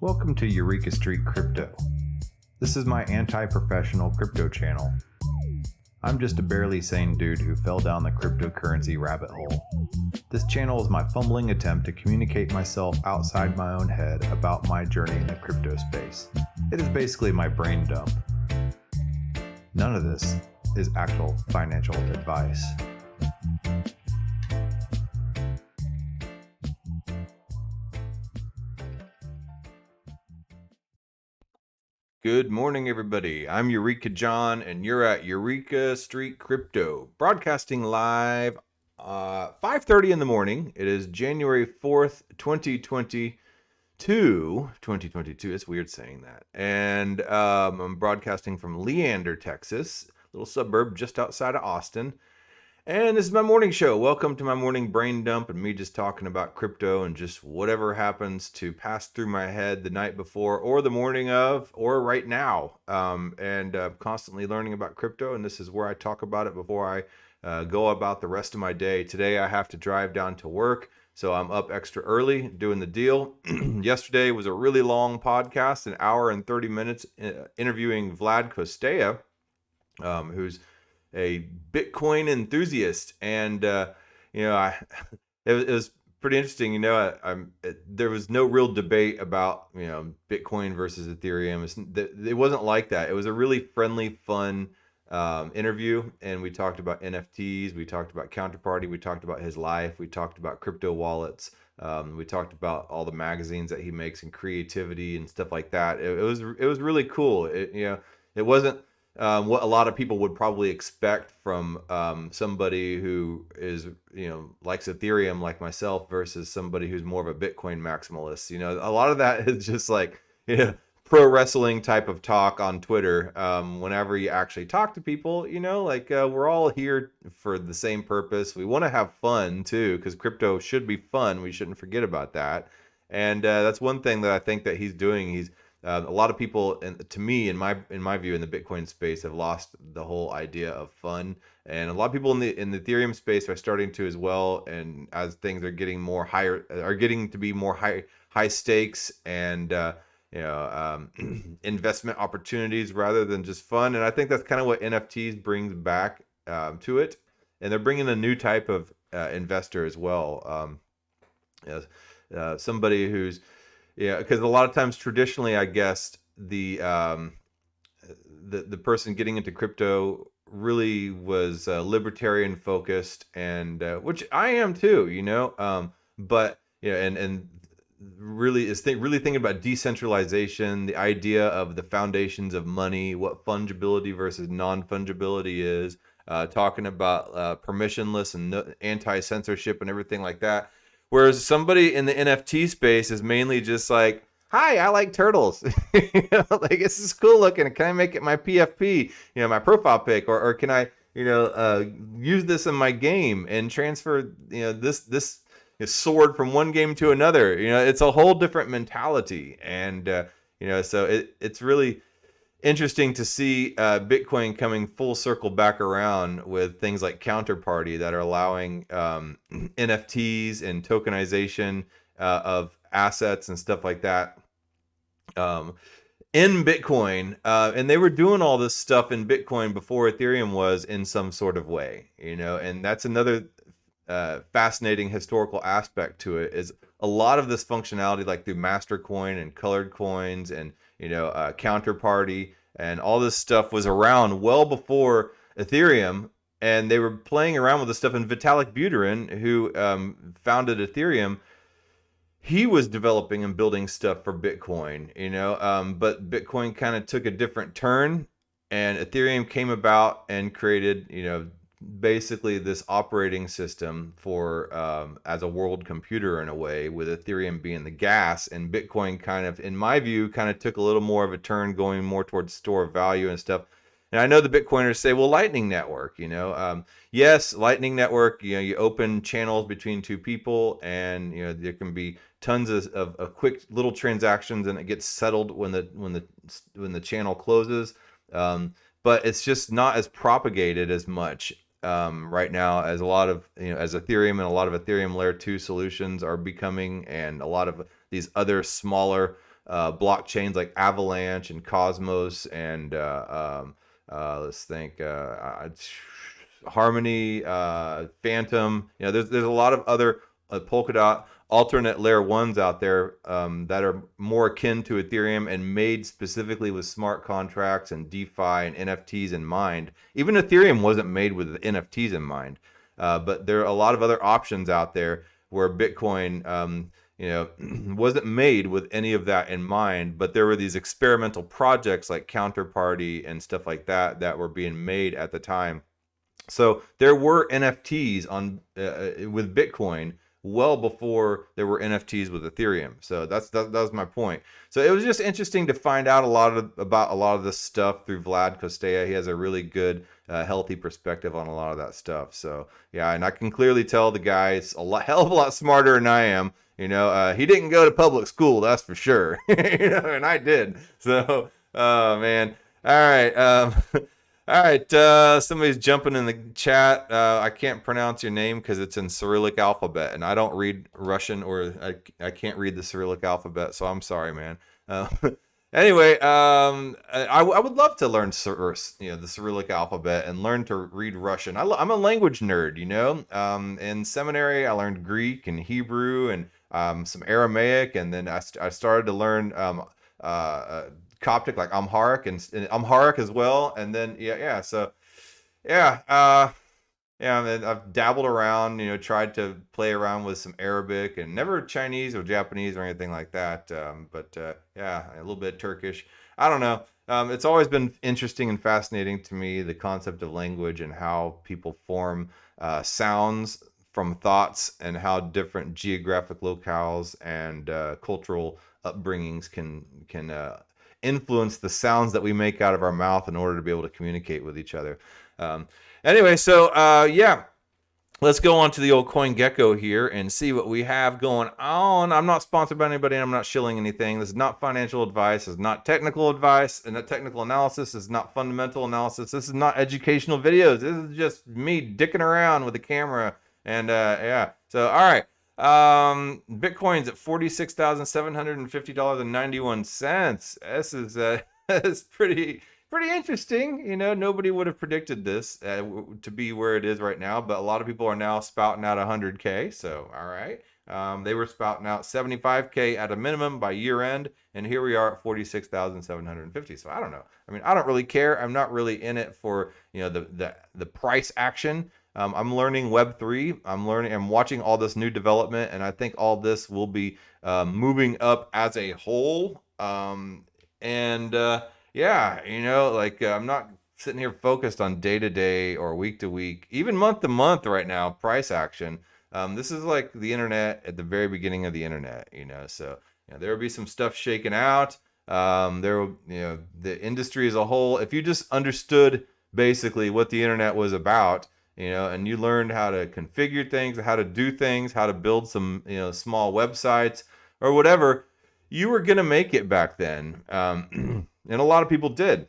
Welcome to Eureka Street Crypto. This is my anti-professional crypto channel. I'm just a barely sane dude who fell down the cryptocurrency rabbit hole. This channel is my fumbling attempt to communicate myself outside my own head about my journey in the crypto space. It is basically my brain dump. None of this is actual financial advice. Good morning, everybody. I'm Eureka John, and you're at Eureka Street Crypto, broadcasting live 5:30 in the morning. It is January 4th, 2022. It's weird saying that. And I'm broadcasting from Leander, Texas, a little suburb just outside of Austin. And this is my morning show. Welcome to my morning brain dump and me just talking about crypto and just whatever happens to pass through my head the night before or the morning of or right now. And constantly learning about crypto. And this is where I talk about it before I go about the rest of my day. Today I have to drive down to work, so I'm up extra early doing the deal. Yesterday was a really long podcast, an hour and 30 minutes interviewing Vlad Kostea, who's a Bitcoin enthusiast, and it was pretty interesting. There was no real debate about Bitcoin versus Ethereum. It wasn't like that. It was a really friendly, fun interview, and we talked about NFTs, we talked about Counterparty, we talked about his life, we talked about crypto wallets, we talked about all the magazines that he makes and creativity and stuff like that. It was really cool. It wasn't what a lot of people would probably expect from somebody who is, likes Ethereum like myself versus somebody who's more of a Bitcoin maximalist. A lot of that is just like, pro wrestling type of talk on Twitter. Whenever you actually talk to people, we're all here for the same purpose. We want to have fun too, because crypto should be fun. We shouldn't forget about that. And that's one thing that I think that he's doing. A lot of people, and to me, in my view, in the Bitcoin space, have lost the whole idea of fun, and a lot of people in the Ethereum space are starting to as well. And as things are getting to be more high stakes and investment opportunities rather than just fun. And I think that's kind of what NFTs brings back to it, and they're bringing a new type of investor as well. Somebody who's because a lot of times traditionally, I guess the person getting into crypto really was libertarian focused, and which I am too, but and really is really thinking about decentralization, the idea of the foundations of money, what fungibility versus non-fungibility is, talking about permissionless and anti-censorship and everything like that. Whereas somebody in the NFT space is mainly just like, hi, I like turtles. Like, this is cool looking. Can I make it my PFP, my profile pic, or can I, use this in my game and transfer, this sword from one game to another. It's a whole different mentality, and so it's really interesting to see Bitcoin coming full circle back around with things like Counterparty that are allowing NFTs and tokenization of assets and stuff like that in Bitcoin. And they were doing all this stuff in Bitcoin before Ethereum was, in some sort of way, and that's another fascinating historical aspect to it, is a lot of this functionality, like through Mastercoin and colored coins and Counterparty and all this stuff, was around well before Ethereum, and they were playing around with this stuff. And Vitalik Buterin, who founded Ethereum, he was developing and building stuff for Bitcoin, but Bitcoin kind of took a different turn, and Ethereum came about and created, basically this operating system for as a world computer in a way, with Ethereum being the gas, and Bitcoin kind of, in my view, kind of took a little more of a turn, going more towards store of value and stuff. And I know the Bitcoiners say, well, Lightning Network, yes, Lightning Network, you open channels between two people, and there can be tons of quick little transactions, and it gets settled when the channel closes. But it's just not as propagated as much right now as a lot of as Ethereum, and a lot of Ethereum layer 2 solutions are becoming, and a lot of these other smaller blockchains like Avalanche and Cosmos and let's think, Harmony, Fantom. You know, there's a lot of other Polkadot alternate layer ones out there that are more akin to Ethereum and made specifically with smart contracts and DeFi and NFTs in mind. Even Ethereum wasn't made with NFTs in mind, but there are a lot of other options out there where Bitcoin, you know, wasn't made with any of that in mind. But there were these experimental projects like Counterparty and stuff like that that were being made at the time. So there were NFTs on with Bitcoin well before there were NFTs with Ethereum. So that was my point. So it was just interesting to find out about a lot of this stuff through Vlad Kostea. He has a really good, healthy perspective on a lot of that stuff. So yeah, and I can clearly tell the guy's hell of a lot smarter than I am. You know, he didn't go to public school, that's for sure. You know, and I did. So, oh man. All right. All right, somebody's jumping in the chat. I can't pronounce your name because it's in Cyrillic alphabet, and I don't read Russian, or I can't read the Cyrillic alphabet, so I'm sorry, man. Anyway, I would love to learn the Cyrillic alphabet and learn to read Russian. I'm a language nerd, you know. In seminary, I learned Greek and Hebrew and some Aramaic, and then I started to learn Coptic, like Amharic and Amharic as well. And then so and I've dabbled around, you know, tried to play around with some Arabic, and never Chinese or Japanese or anything like that. But a little bit Turkish. I don't know. It's always been interesting and fascinating to me, the concept of language and how people form sounds from thoughts, and how different geographic locales and cultural upbringings can influence the sounds that we make out of our mouth in order to be able to communicate with each other. Anyway, so let's go on to the old CoinGecko here and see what we have going on. I'm not sponsored by anybody, and I'm not shilling anything. This is not financial advice. This is not technical advice, and not technical analysis. This is not fundamental analysis. This is not educational videos. This is just me dicking around with the camera. And so all right. Bitcoin's at $46,750.91. This is it's pretty interesting. You know, nobody would have predicted this to be where it is right now, but a lot of people are now spouting out 100K. So all right, they were spouting out 75K at a minimum by year end, and here we are at 46,750. So I don't know. I mean, I don't really care. I'm not really in it for, you know, the price action. I'm learning Web3. I'm watching all this new development, and I think all this will be moving up as a whole. You know, like I'm not sitting here focused on day to day or week to week, even month to month right now, price action. This is like the internet at the very beginning of the internet, you know, so you know, there will be some stuff shaken out. There will, you know, the industry as a whole, if you just understood basically what the internet was about, you know, and you learned how to configure things, how to do things, how to build some, you know, small websites or whatever, you were going to make it back then. And a lot of people did.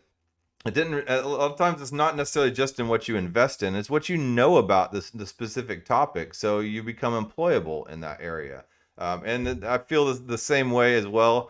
It didn't, a lot of times it's not necessarily just in what you invest in, it's what you know about the specific topic. So you become employable in that area. And I feel the same way as well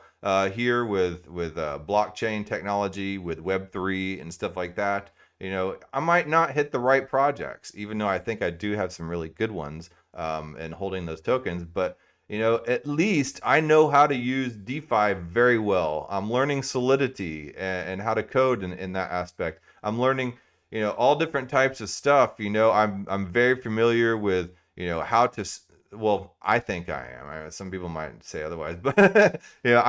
here with blockchain technology, with Web3 and stuff like that. You know, I might not hit the right projects, even though I think I do have some really good ones and holding those tokens. But, you know, at least I know how to use DeFi very well. I'm learning Solidity and how to code in that aspect. I'm learning, you know, all different types of stuff. You know, I'm very familiar with, you know, how to, well, I think I am. Some people might say otherwise, but you know,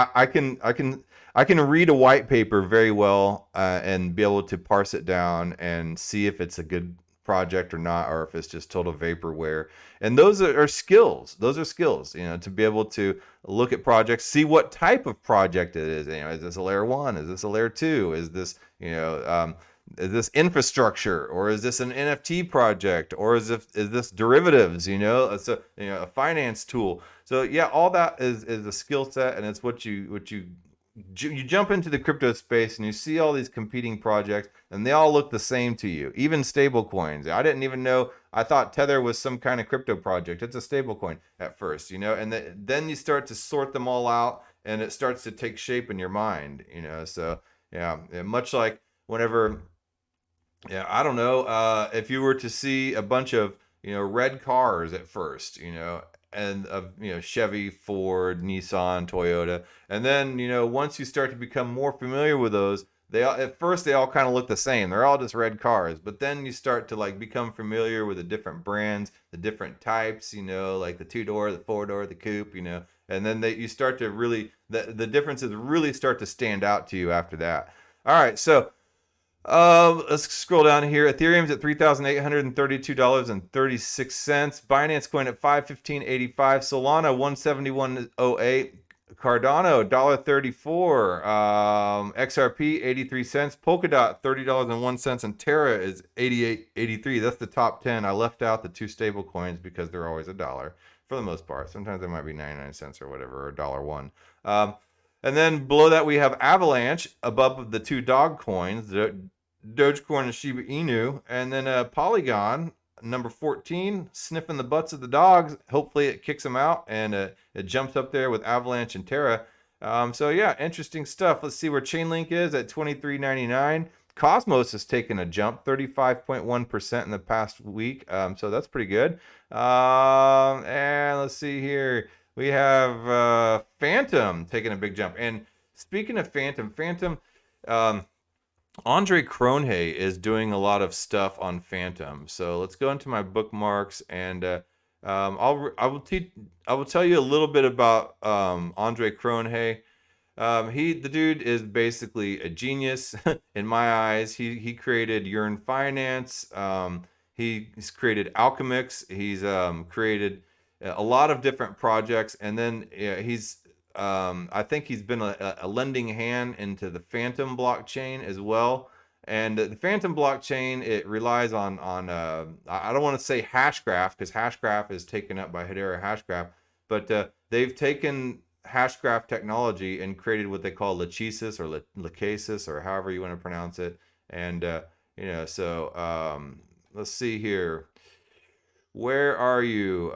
I can read a white paper very well and be able to parse it down and see if it's a good project or not, or if it's just total vaporware. And those are skills. Those are skills, you know, to be able to look at projects, see what type of project it is. You know, is this a layer 1? Is this a layer 2? Is this, you know, is this infrastructure, or is this an NFT project, or is this derivatives? You know, it's a, you know, a finance tool. So yeah, all that is a skill set, and it's what you jump into the crypto space and you see all these competing projects, and they all look the same to you. Even stable coins. I didn't even know. I thought Tether was some kind of crypto project. It's a stable coin at first, you know, and then you start to sort them all out, and it starts to take shape in your mind, So yeah, much like whenever, yeah, I don't know, if you were to see a bunch of, red cars at first, and of, Chevy, Ford, Nissan, Toyota, and then, once you start to become more familiar with those, at first they all kind of look the same. They're all just red cars, but then you start to like become familiar with the different brands, the different types, like the 2-door, the 4-door, the coupe, and then you start to really, the differences really start to stand out to you after that. All right, so let's scroll down here. Ethereum's at $3,832.36. Binance Coin at $515.85. Solana 171.08. Cardano $1.34. XRP 83 cents. Polkadot $30.01, and Terra is 88.83. That's the top 10. I left out the 2 stable coins because they're always $1 for the most part. Sometimes they might be 99 cents or whatever, or $1.01. And then below that we have Avalanche above the 2 dog coins, Dogecoin and Shiba Inu, and then Polygon number 14, sniffing the butts of the dogs. Hopefully it kicks them out, and it jumps up there with Avalanche and Terra. So yeah, interesting stuff. Let's see where Chainlink is at $23.99. Cosmos has taken a jump, 35.1% in the past week. So that's pretty good. And let's see here. We have Fantom taking a big jump. And speaking of Fantom, Andre Cronje is doing a lot of stuff on Fantom. So let's go into my bookmarks, and I will tell you a little bit about Andre Cronje. The dude is basically a genius in my eyes. He created Yearn Finance. He's created Alchemix. He's created a lot of different projects, and then I think he's been a lending hand into the Fantom blockchain as well. And the Fantom blockchain, it relies on I don't want to say Hashgraph, because Hashgraph is taken up by Hedera Hashgraph, but they've taken Hashgraph technology and created what they call Lachesis or Lachesis, or however you want to pronounce it. And let's see here. Where are you?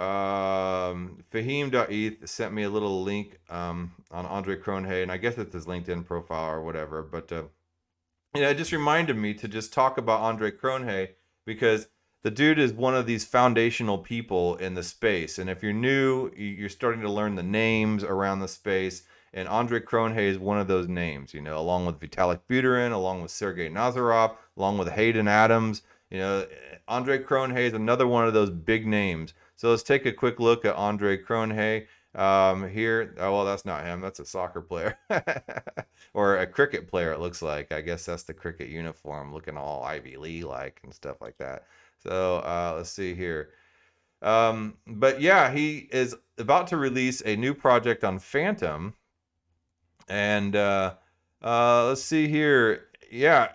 Fahim.eth sent me a little link on Andre Cronje, and I guess it's his LinkedIn profile or whatever. But it just reminded me to just talk about Andre Cronje, because the dude is one of these foundational people in the space. And if you're new, you're starting to learn the names around the space. And Andre Cronje is one of those names, along with Vitalik Buterin, along with Sergey Nazarov, along with Hayden Adams. Andre Cronje is another one of those big names. So let's take a quick look at Andre Cronje here. Oh, well, that's not him. That's a soccer player or a cricket player, it looks like. I guess that's the cricket uniform, looking all Ivy League-like and stuff like that. So let's see here. But yeah, he is about to release a new project on Fantom. And let's see here. Yeah,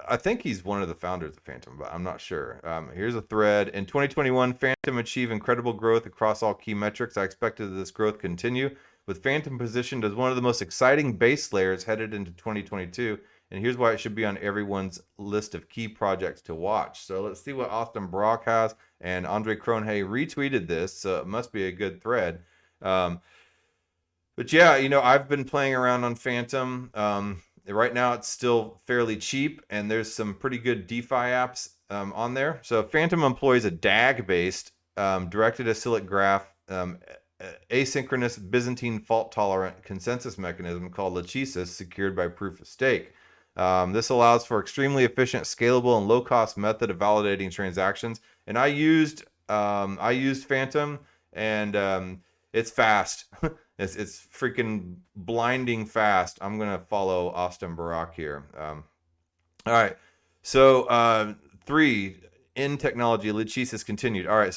I think he's one of the founders of Fantom, but I'm not sure. Here's a thread. In 2021, Fantom achieved incredible growth across all key metrics. I expected this growth continue, with Fantom positioned as one of the most exciting base layers headed into 2022. And here's why it should be on everyone's list of key projects to watch. So let's see what Austin Brock has. And Andre Cronje retweeted this, so it must be a good thread. But yeah, I've been playing around on Fantom. Right now, it's still fairly cheap, and there's some pretty good DeFi apps on there. So Fantom employs a DAG-based directed acyclic graph asynchronous Byzantine fault-tolerant consensus mechanism called Lachesis, secured by proof of stake. This allows for extremely efficient, scalable, and low-cost method of validating transactions. And I used Fantom, and it's fast. It's freaking blinding fast. I'm gonna follow Austin Barak here. All right. So 3 in technology, Lachesis continued. All right.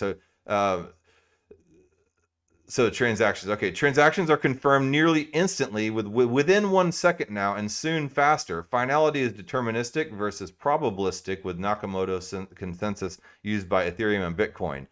So transactions. Okay, transactions are confirmed nearly instantly within 1 second now, and soon faster. Finality is deterministic versus probabilistic with Nakamoto consensus used by Ethereum and Bitcoin.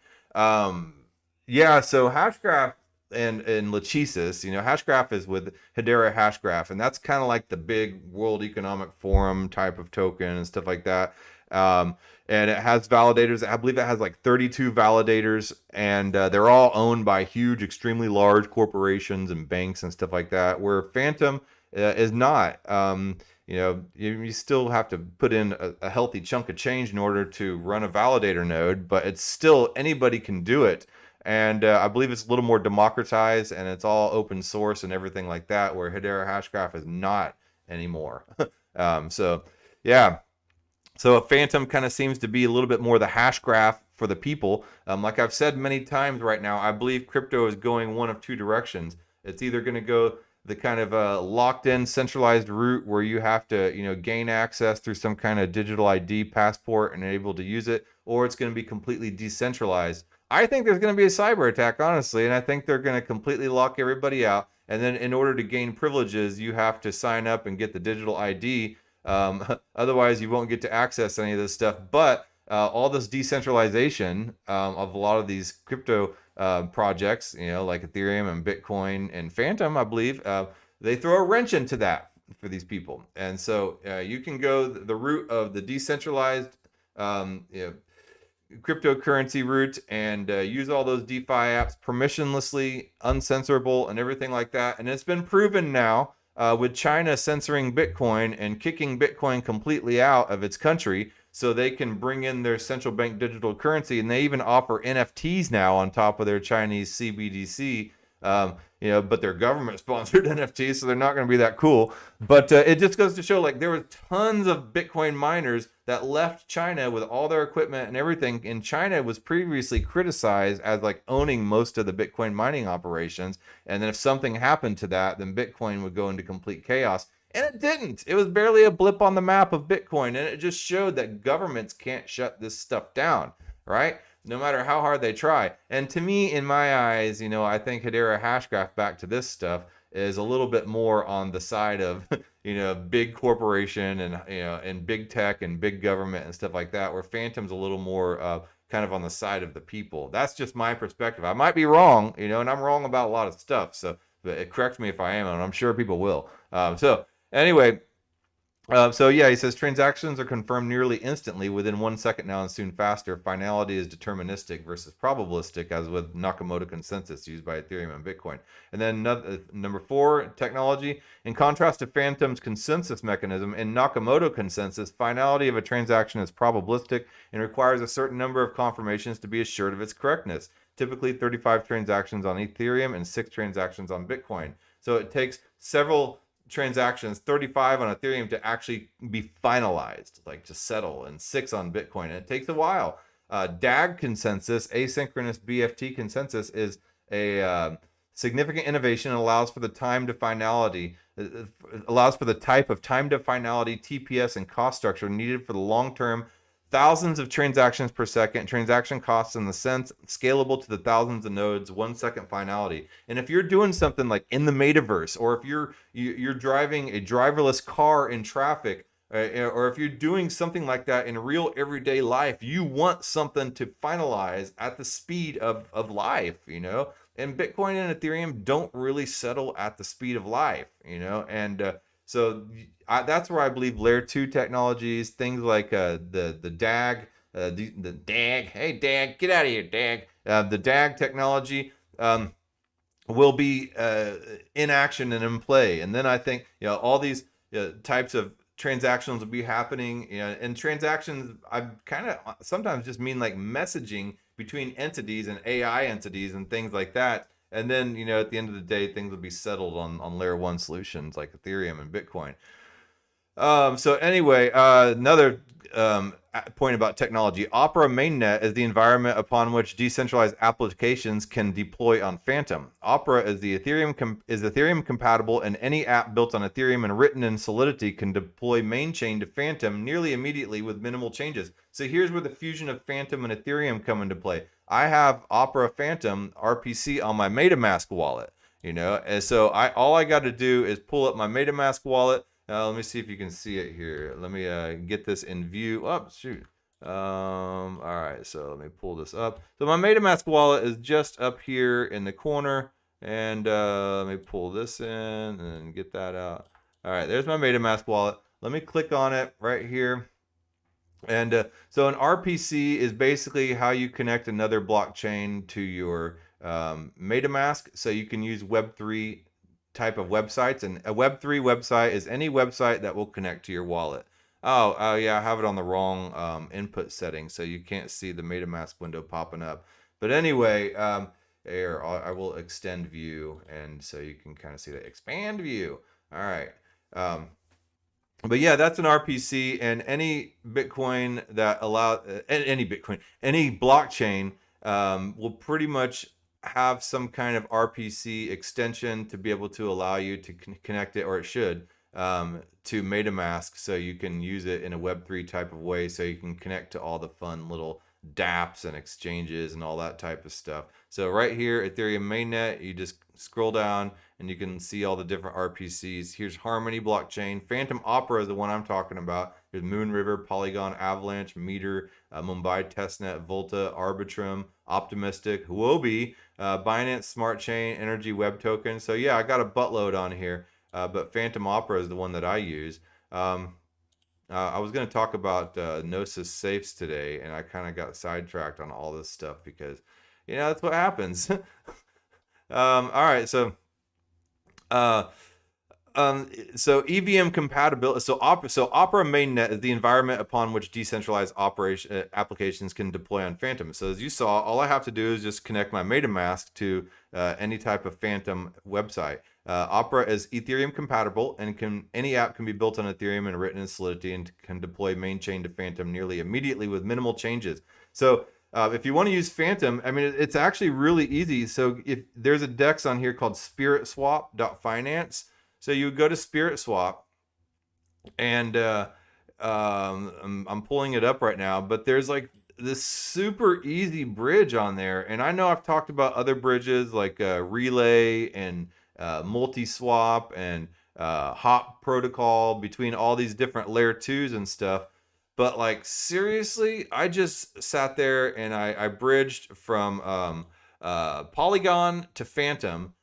Yeah, so Hashgraph and Lachesis, Hashgraph is with Hedera Hashgraph, and that's kind of like the big World Economic Forum type of token and stuff like that. And it has validators. I believe it has like 32 validators, and they're all owned by huge, extremely large corporations and banks and stuff like that. Where Fantom is not. You still have to put in a healthy chunk of change in order to run a validator node, but it's still anybody can do it. And I believe it's a little more democratized, and it's all open source and everything like that, where Hedera Hashgraph is not anymore. So yeah. So a Fantom kind of seems to be a little bit more the hash graph for the people. Like I've said many times right now, I believe crypto is going one of two directions. It's either going to go the kind of locked in centralized route where you have to, gain access through some kind of digital ID passport and able to use it, or it's going to be completely decentralized. I think there's going to be a cyber attack, honestly, and I think they're going to completely lock everybody out. And then in order to gain privileges, you have to sign up and get the digital ID. Otherwise, you won't get to access any of this stuff. But all this decentralization of a lot of these crypto projects, like Ethereum and Bitcoin and Fantom, I believe, they throw a wrench into that for these people. And so you can go the route of the decentralized cryptocurrency route and use all those DeFi apps permissionlessly, uncensorable, and everything like that. And it's been proven now with China censoring Bitcoin and kicking Bitcoin completely out of its country so they can bring in their central bank digital currency. And they even offer NFTs now on top of their Chinese CBDC. But they're government sponsored NFTs, so they're not going to be that cool. But it just goes to show, like, there were tons of Bitcoin miners that left China with all their equipment and everything. And China was previously criticized as like owning most of the Bitcoin mining operations. And then if something happened to that, then Bitcoin would go into complete chaos. And it didn't. It was barely a blip on the map of Bitcoin. And it just showed that governments can't shut this stuff down, right? No matter how hard they try. And to me, in my eyes, I think Hedera Hashgraph, back to this stuff, is a little bit more on the side of, big corporation and big tech and big government and stuff like that, where Fantom's a little more kind of on the side of the people. That's just my perspective. I might be wrong, and I'm wrong about a lot of stuff. So correct me if I am, and I'm sure people will. So anyway, he says transactions are confirmed nearly instantly within 1 second now and soon faster. Finality is deterministic versus probabilistic, as with Nakamoto consensus used by Ethereum and Bitcoin. And then number 4, technology. In contrast to Fantom's consensus mechanism, in Nakamoto consensus, finality of a transaction is probabilistic and requires a certain number of confirmations to be assured of its correctness. Typically 35 transactions on Ethereum and 6 transactions on Bitcoin. So it takes several transactions, 35 on Ethereum, to actually be finalized, like to settle, and 6 on Bitcoin. And it takes a while. DAG consensus, asynchronous BFT consensus, is a significant innovation and allows for the time to finality, allows for the type of time to finality, TPS, and cost structure needed for the long-term thousands of transactions per second, transaction costs in the sense scalable to the thousands of nodes, 1 second finality. And if you're doing something like in the metaverse, or if you're driving a driverless car in traffic, or if you're doing something like that in real everyday life, you want something to finalize at the speed of life, and Bitcoin and Ethereum don't really settle at the speed of life, and so that's where I believe layer 2 technologies, things like the DAG, the DAG, hey DAG, get out of here, DAG. The DAG technology will be in action and in play. And then I think all these types of transactions will be happening. And transactions, I kind of sometimes just mean like messaging between entities and AI entities and things like that. And then, at the end of the day, things will be settled on layer 1 solutions like Ethereum and Bitcoin. So anyway, another point about technology. Opera mainnet is the environment upon which decentralized applications can deploy on Fantom. Opera is Ethereum compatible, and any app built on Ethereum and written in Solidity can deploy main chain to Fantom nearly immediately with minimal changes. So here's where the fusion of Fantom and Ethereum come into play. I have Opera Fantom RPC on my MetaMask wallet, and so all I got to do is pull up my MetaMask wallet. Let me see if you can see it here. Let me get this in view. Oh, shoot. All right, so let me pull this up. So my MetaMask wallet is just up here in the corner. And let me pull this in and get that out. All right, there's my MetaMask wallet. Let me click on it right here. And so an RPC is basically how you connect another blockchain to your MetaMask. So you can use Web3 type of websites. And a Web3 website is any website that will connect to your wallet. Oh, yeah, I have it on the wrong input setting, so you can't see the MetaMask window popping up. But anyway, here, I will extend view, and so you can kind of see that. Expand view. All right. But yeah, that's an RPC, and any Bitcoin that any blockchain will pretty much have some kind of RPC extension to be able to allow you to connect it, or it should, to MetaMask, so you can use it in a Web3 type of way, so you can connect to all the fun little dApps and exchanges and all that type of stuff. So right here, Ethereum mainnet, you just scroll down and you can see all the different RPCs. Here's Harmony blockchain. Phantom Opera is the one I'm talking about. There's Moon River, Polygon, Avalanche, Meter, Mumbai Testnet, Volta, Arbitrum, Optimistic, Huobi, Binance Smart Chain, Energy Web Token. So yeah, I got a buttload on here, but Phantom Opera is the one that I use. I was going to talk about Gnosis safes today, and I kind of got sidetracked on all this stuff because, that's what happens. All right, so uh, so EVM compatibility. So Opera mainnet is the environment upon which decentralized applications can deploy on Phantom. So as you saw, all I have to do is just connect my MetaMask to any type of Phantom website. Opera is Ethereum compatible, and any app can be built on Ethereum and written in Solidity, and can deploy main chain to Phantom nearly immediately with minimal changes. So if you want to use Phantom, I mean, it's actually really easy. So if there's a DEX on here called spiritswap.finance. So you would go to SpiritSwap, and I'm pulling it up right now, but there's like this super easy bridge on there. And I know I've talked about other bridges like Relay and Multiswap and Hop Protocol between all these different layer 2s and stuff. But like seriously, I just sat there and I bridged from Polygon to Phantom,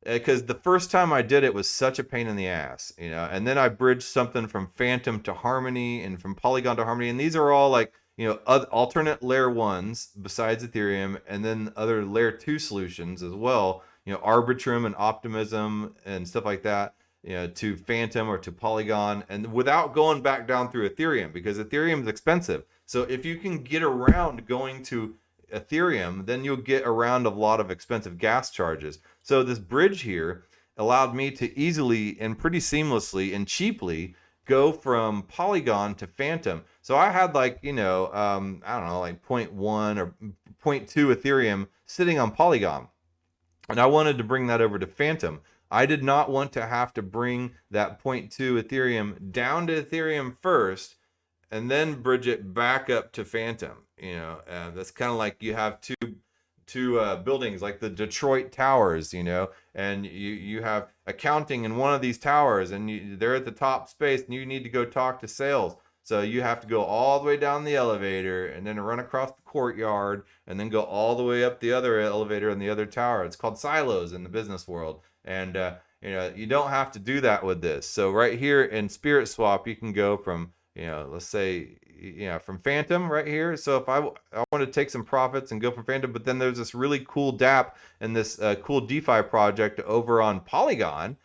because the first time I did it was such a pain in the ass, and then I bridged something from Phantom to Harmony and from Polygon to Harmony. And these are all like, alternate layer 1s besides Ethereum, and then other layer 2 solutions as well, Arbitrum and Optimism and stuff like that, to Phantom or to Polygon, and without going back down through Ethereum, because Ethereum is expensive. So if you can get around going to Ethereum, then you'll get around a lot of expensive gas charges. So this bridge here allowed me to easily and pretty seamlessly and cheaply go from Polygon to Phantom. So I had like, I don't know, like 0.1 or 0.2 Ethereum sitting on Polygon, and I wanted to bring that over to Phantom. I did not want to have to bring that 0.2 Ethereum down to Ethereum first and then bridge it back up to Phantom. That's kind of like you have two buildings like the Detroit Towers, and you have accounting in one of these towers, and they're at the top space, and you need to go talk to sales. So you have to go all the way down the elevator and then run across the courtyard and then go all the way up the other elevator in the other tower. It's called silos in the business world. And you don't have to do that with this. So right here in SpiritSwap, you can go from, let's say, from Phantom right here. So if I want to take some profits and go from Phantom, but then there's this really cool dApp and this cool DeFi project over on Polygon,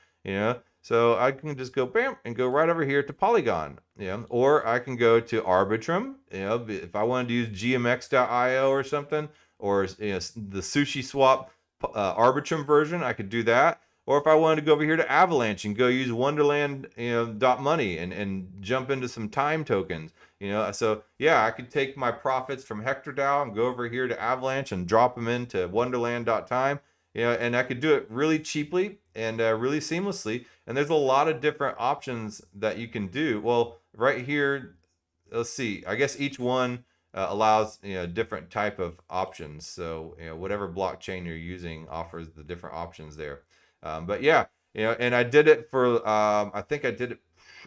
so I can just go bam and go right over here to Polygon, or I can go to Arbitrum, if I wanted to use gmx.io or something, or the Sushi Swap Arbitrum version, I could do that. Or if I wanted to go over here to Avalanche and go use Wonderland, .money and jump into some time tokens, So yeah, I could take my profits from HectorDAO and go over here to Avalanche and drop them into Wonderland.time, and I could do it really cheaply and really seamlessly. And there's a lot of different options that you can do. Well, right here, let's see. I guess each one allows different type of options. So whatever blockchain you're using offers the different options there. But yeah, and I did it for I think I did it.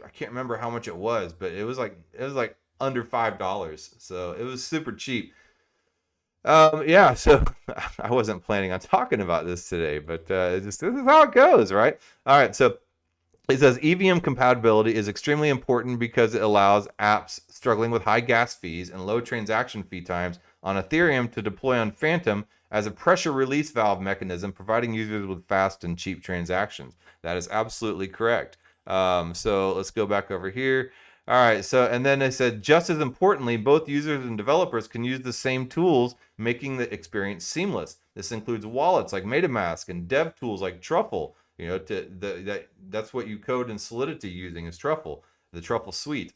I can't remember how much it was, but it was like under $5, so it was super cheap. Yeah, so I wasn't planning on talking about this today, but this is how it goes, right? All right, so It says EVM compatibility is extremely important because it allows apps struggling with high gas fees and low transaction fee times on Ethereum to deploy on Fantom as a pressure release valve mechanism, providing users with fast and cheap transactions. That is absolutely correct. So let's go back over here. All right. So, and then they said, just as importantly, both users and developers can use the same tools, making the experience seamless. This includes wallets like MetaMask and dev tools like Truffle. That's what you code in Solidity using is Truffle, the Truffle suite.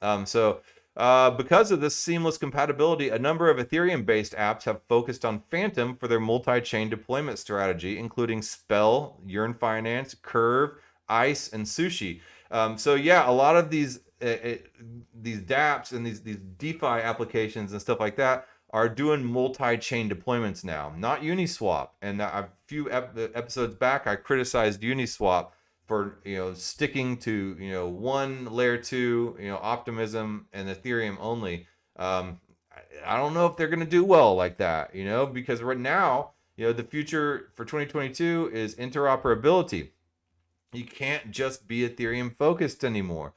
Because of this seamless compatibility, a number of Ethereum-based apps have focused on Fantom for their multi-chain deployment strategy, including Spell, Yearn Finance, Curve, Ice, and Sushi. A lot of these dApps and these DeFi applications and stuff like that are doing multi-chain deployments now, not Uniswap. And a few episodes back, I criticized Uniswap for sticking to one layer 2 optimism and Ethereum only. I don't know if they're going to do well like that, because right now the future for 2022 is interoperability. You can't just be Ethereum focused anymore.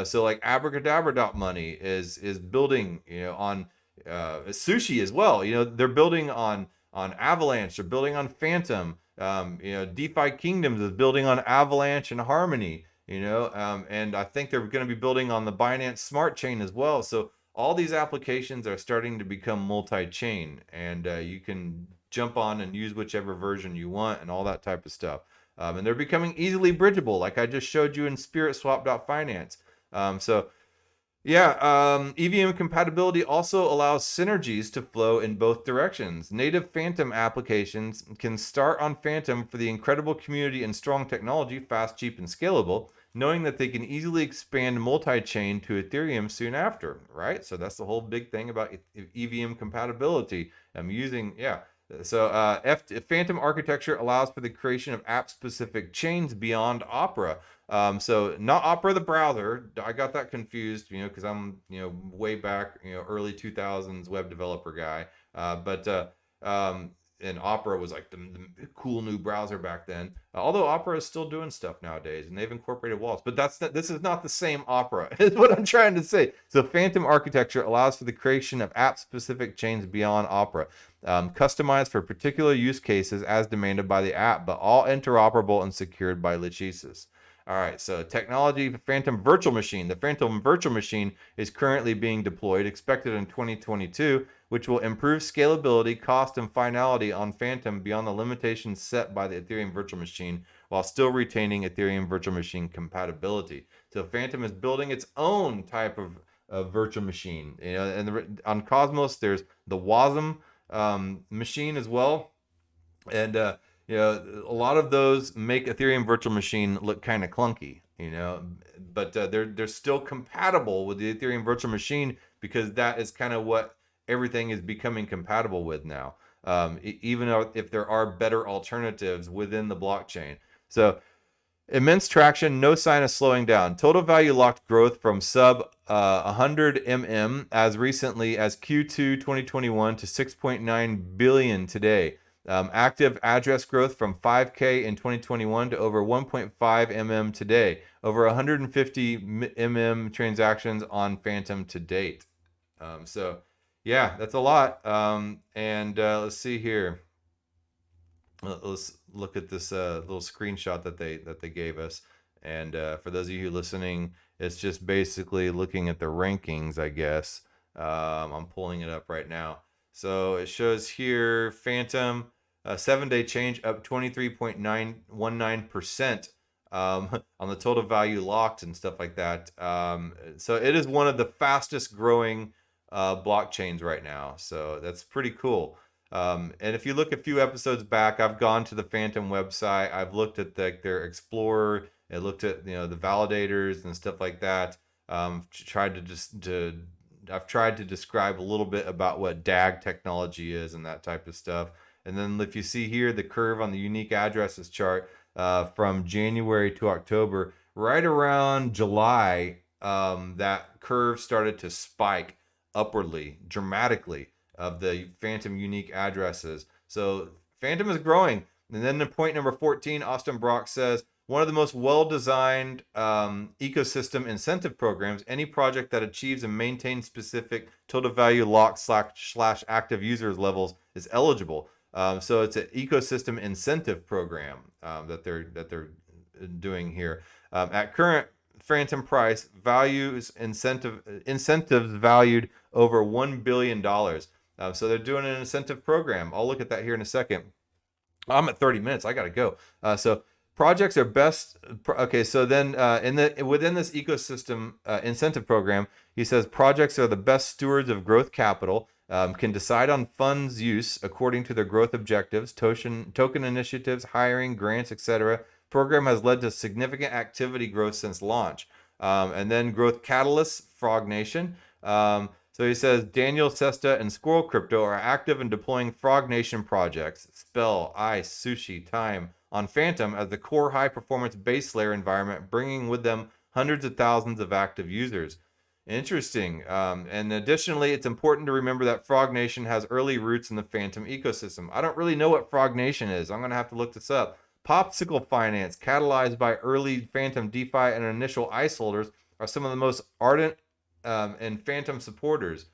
So like Abracadabra.money is building on Sushi as well. They're building on Avalanche. They're building on Fantom. DeFi Kingdoms is building on Avalanche and Harmony. And I think they're going to be building on the Binance Smart Chain as well. So all these applications are starting to become multi-chain, and you can jump on and use whichever version you want and all that type of stuff. And they're becoming easily bridgeable, like I just showed you in SpiritSwap.finance. EVM compatibility also allows synergies to flow in both directions. Native Fantom applications can start on Fantom for the incredible community and strong technology, fast, cheap, and scalable, knowing that they can easily expand multi-chain to Ethereum soon after, right? So that's the whole big thing about EVM compatibility. Fantom architecture allows for the creation of app-specific chains beyond Opera. So not Opera the browser. I got that confused, because I'm, way back, early 2000s web developer guy. And Opera was like the cool new browser back then. Although Opera is still doing stuff nowadays, and they've incorporated wallets. But this is not the same Opera, is what I'm trying to say. So Fantom architecture allows for the creation of app-specific chains beyond Opera, customized for particular use cases as demanded by the app, but all interoperable and secured by Lechesis. All right, so technology, Fantom Virtual Machine. The Fantom Virtual Machine is currently being deployed, expected in 2022, which will improve scalability, cost, and finality on Fantom beyond the limitations set by the Ethereum Virtual Machine, while still retaining Ethereum Virtual Machine compatibility. So Fantom is building its own type of virtual machine. On Cosmos, there's the Wasm machine as well, and a lot of those make Ethereum Virtual Machine look kind of clunky, but they're still compatible with the Ethereum Virtual Machine, because that is kind of what everything is becoming compatible with now, even if there are better alternatives within the blockchain. So immense traction, no sign of slowing down. Total value locked growth from sub 100 as recently as Q2 2021 to 6.9 billion today. Active address growth from 5K in 2021 to over 1.5 today. Over 150 transactions on Fantom to date. That's a lot. Let's see here. Let's look at this little screenshot that they gave us. And for those of you listening, it's just basically looking at the rankings, I guess. I'm pulling it up right now. So it shows here Fantom, 7-day change up 23.919% on the total value locked and stuff like that. So it is one of the fastest growing blockchains right now. So that's pretty cool. And if you look a few episodes back, I've gone to the Fantom website. I've looked at their Explorer. I looked at the validators and stuff like that. I've tried to describe a little bit about what DAG technology is and that type of stuff. And then if you see here the curve on the unique addresses chart from January to October, right around July, that curve started to spike upwardly dramatically of the Fantom unique addresses. So Fantom is growing. And then in point number 14, Austin Brock says, one of the most well-designed ecosystem incentive programs. Any project that achieves and maintains specific total value lock slash active users levels is eligible. So it's an ecosystem incentive program that they're doing here. At current Fantom price, incentives valued over $1 billion. So they're doing an incentive program. I'll look at that here in a second. I'm at 30 minutes. I got to go. So projects are best. Okay, so then within this ecosystem incentive program, he says projects are the best stewards of growth capital. Can decide on funds use according to their growth objectives, token initiatives, hiring, grants, etc. Program has led to significant activity growth since launch. And then growth catalysts, Frog Nation. So he says Daniel, Sesta, and Squirrel Crypto are active in deploying Frog Nation projects, Spell, Ice, Sushi, Time, on Fantom as the core high-performance base layer environment, bringing with them hundreds of thousands of active users. Interesting. And additionally, it's important to remember that Frog Nation has early roots in the Fantom ecosystem. I don't really know what Frog Nation is. I'm going to have to look this up. Popsicle Finance, catalyzed by early Fantom DeFi and initial ICE holders, are some of the most ardent and Fantom supporters.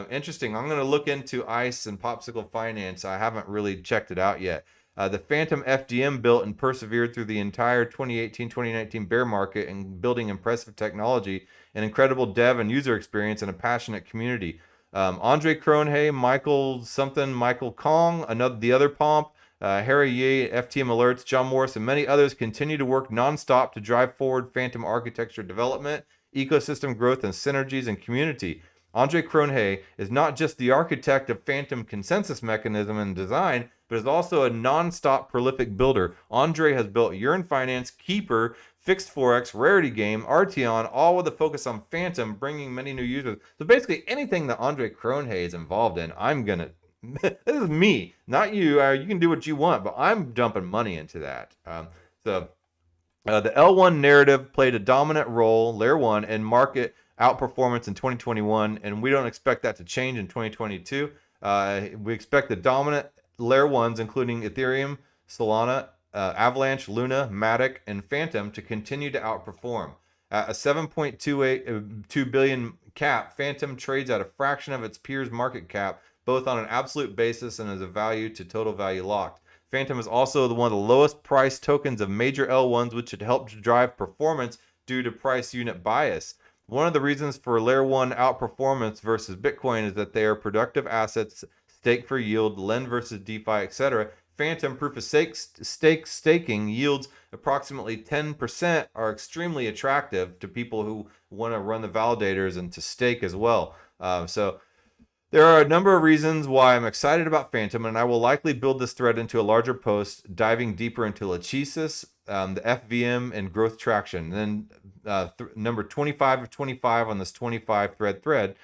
Interesting. I'm going to look into ICE and Popsicle Finance. I haven't really checked it out yet. The Fantom FDM built and persevered through the entire 2018-2019 bear market and building impressive technology, an incredible dev and user experience, and a passionate community. Andre Cronje, Michael Kong, the other Pomp, Harry Ye, FTM Alerts, John Morris, and many others continue to work nonstop to drive forward Fantom architecture development, ecosystem growth, and synergies and community. Andre Cronje is not just the architect of Fantom consensus mechanism and design, but is also a non-stop prolific builder. Andre has built Yearn Finance, Keeper, Fixed Forex, Rarity Game, Arteon, all with a focus on Fantom, bringing many new users. So basically anything that Andre Cronje is involved in, I'm going to... This is me, not you. You can do what you want, but I'm dumping money into that. The L1 narrative played a dominant role, Layer 1, in market outperformance in 2021, and we don't expect that to change in 2022. We expect the dominant Layer 1s, including Ethereum, Solana, Avalanche, Luna, Matic, and Fantom, to continue to outperform. At a 7.2 billion cap, Fantom trades at a fraction of its peers' market cap, both on an absolute basis and as a value to total value locked. Fantom is also one of the lowest priced tokens of major L1s, which should help to drive performance due to price unit bias. One of the reasons for Layer 1 outperformance versus Bitcoin is that they are productive assets, stake for yield, lend versus DeFi, etc. Fantom proof of stake staking yields approximately 10% are extremely attractive to people who want to run the validators and to stake as well. So there are a number of reasons why I'm excited about Fantom, and I will likely build this thread into a larger post, diving deeper into Lachesis, the FVM, and growth traction. And then number 25 of 25 on this 25 thread.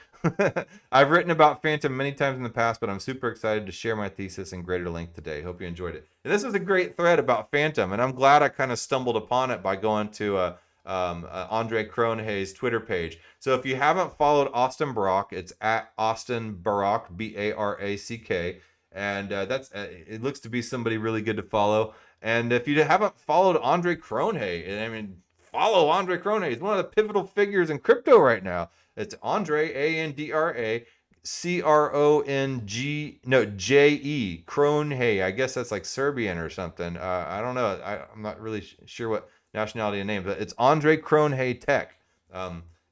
I've written about Fantom many times in the past, but I'm super excited to share my thesis in greater length today. Hope you enjoyed it. And this was a great thread about Fantom, and I'm glad I kind of stumbled upon it by going to Andre Cronje's Twitter page. So if you haven't followed Austin Barak, it's at Austin Barak, Barack, and it looks to be somebody really good to follow. And if you haven't followed Andre Cronje, I mean, follow Andre Cronje. He's one of the pivotal figures in crypto right now. It's Andre, Andre Cronje, Cronje. I guess that's like Serbian or something. I don't know. I'm not really sure what nationality and name, but it's Andre Cronje Tech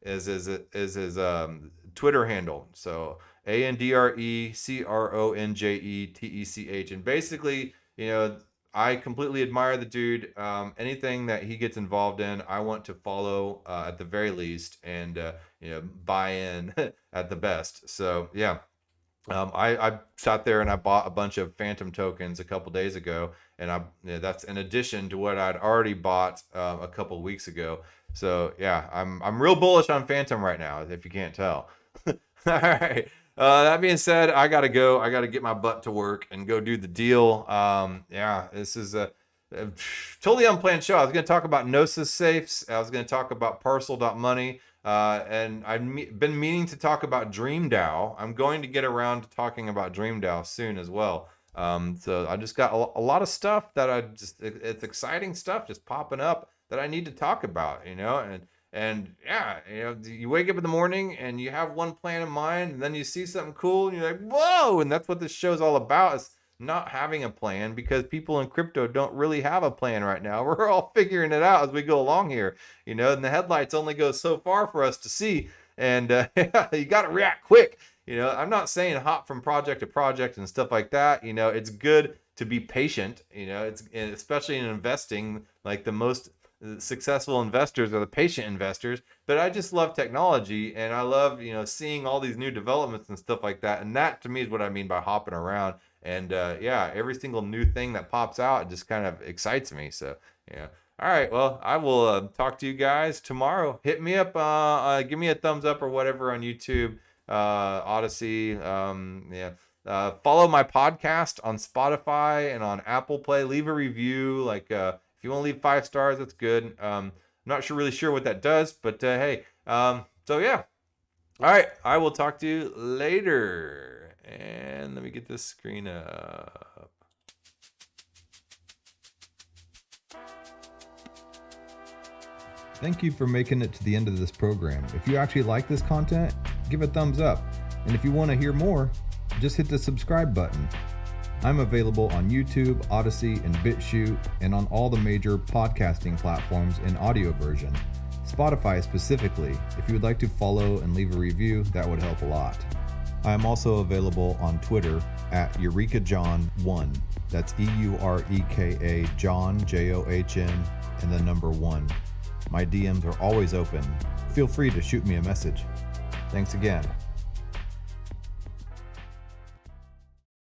is his Twitter handle. So Andre Cronje Tech, and basically, you know, I completely admire the dude. Anything that he gets involved in, I want to follow at the very least, and you know, buy in at the best. So yeah. I sat there and I bought a bunch of Fantom tokens a couple days ago, and that's in addition to what I'd already bought a couple weeks ago. So yeah, I'm real bullish on Fantom right now, if you can't tell. All right. That being said, I gotta go. I gotta get my butt to work and go do the deal. Yeah, this is a totally unplanned show. I was gonna talk about Gnosis safes. I was gonna talk about Parcel.money. And I've been meaning to talk about DreamDAO. I'm going to get around to talking about DreamDAO soon as well. So I just got a lot of stuff that it's exciting stuff just popping up that I need to talk about, and yeah, you wake up in the morning and you have one plan in mind, and then you see something cool and you're like, whoa. And that's what this show's all about, is not having a plan, because people in crypto don't really have a plan right now. We're all figuring it out as we go along here, and the headlights only go so far for us to see. And you got to react quick. I'm not saying hop from project to project and stuff like that. It's good to be patient. Especially in investing, like the most successful investors are the patient investors. But I just love technology, and I love seeing all these new developments and stuff like that. And that to me is what I mean by hopping around. And yeah, every single new thing that pops out, it just kind of excites me. So yeah. All right, well, I will talk to you guys tomorrow. Hit me up, give me a thumbs up or whatever on YouTube, Odyssey. Follow my podcast on Spotify and on Apple Play. Leave a review. If you want to leave 5 stars, that's good. Not really sure what that does, but hey. So yeah. All right, I will talk to you later. And let me get this screen up. Thank you for making it to the end of this program. If you actually like this content, give a thumbs up. And if you want to hear more, just hit the subscribe button. I'm available on YouTube, Odyssey, and BitChute, and on all the major podcasting platforms in audio version. Spotify specifically. If you would like to follow and leave a review, that would help a lot. I am also available on Twitter at EurekaJohn1. That's EUREKA John, JOHN, and the number 1. My DMs are always open. Feel free to shoot me a message. Thanks again.